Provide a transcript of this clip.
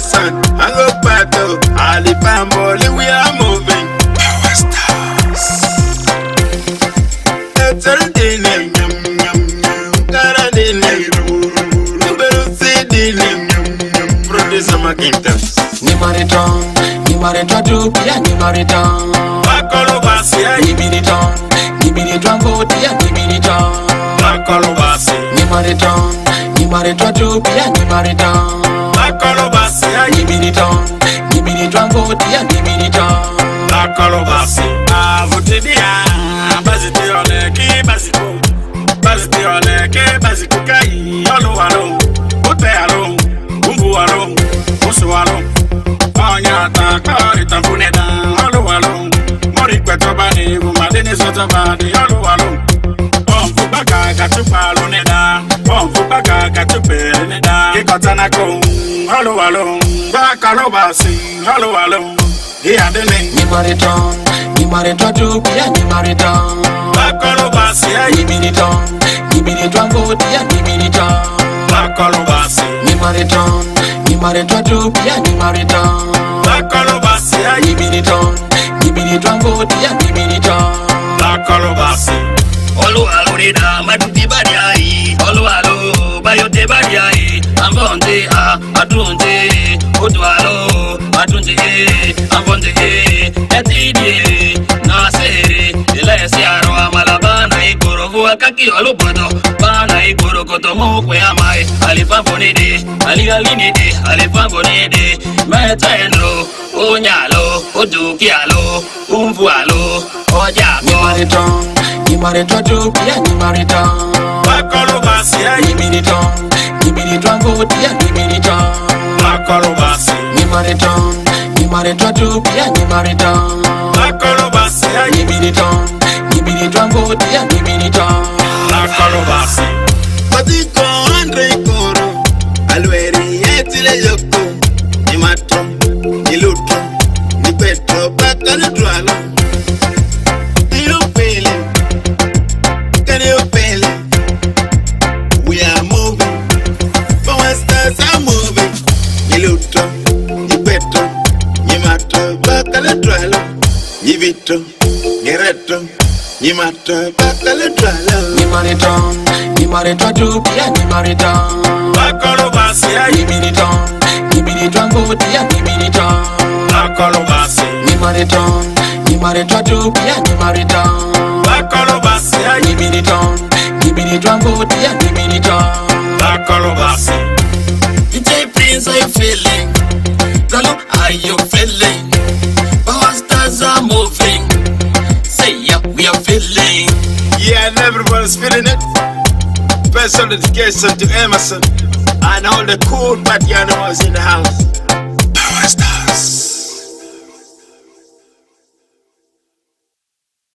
sun. I go battle. All the family we are moving. Power stars. Eterdine nyam nyam nyam. Karadine Nuberusidine nyam nyam. Producer Macintosh. Ni mariton tu pia ni mariton. Bakolo basi ya Ni militon vote ya ni militon. Bakolo basi. Ni mariton tu pia ni mariton. Bakolo basi ya Ni militon vote ya ni militon. Bakolo basi. Votidia basiti oleki basiko. Basiti oleki basiko kai. Olo alo, ute alo, umbu alo, usu alo. Onyata kari tampuneda. Olo alo, mori kwetobani vumadini sotabani. Olo alo. Baka katupa neda, baka katupere neda. Kikotana ko, halo halo, baka lo basi, halo halo. Iadene. Ni mariton tu pia ni mariton. Baka lo basi, Ni militon vote ya ni militon. baka lo basi. Ni mariton tu pia ni mariton. Baka lo basi, Ni militon vote ya ni militon. baka lo basi. Olu alo nida maduti bari ai. Olu alo bayote bari ai. Ambonde adunde. Odu alo adunde ambonde etidi nasere ilesi aro amalabana ikorovu akaki olu bodo bana ikoro koto mokwe amai alifambo nide alifambo nide metendo onyalo odukialo umvualo ojako Ni mariton tu pia ni mariton. Baka lo basi, Ni militon vote ya ni militon. baka lo basi. Ni mariton tu pia ni mariton. Baka lo basi, Ni militon vote ya ni militon. baka lo basi. Matiko Andre Koro, Alweri etile yoko. Ni matro, ni luto, ni petro, baka lo tualo. We are moving, power stars are moving. Niluto, nipeto, nimato, bakale tralo. Nivito, nireto, nimato, bakale tralo. Ni mariton tu pia ni mariton. Bakalo basi, Ni militon vote ya ni militon. bakalo basi. Ni mariton tu pia ni mariton. Bakalo basi, Ni militon vote ya ni militon. bakalo basi. DJ Prince, are you feeling? Talo, are you feeling? Power stars are moving. Say yeah, we are feeling. Yeah, and everybody's feeling it. Special dedication to Emerson and all the cool Batianos in the house.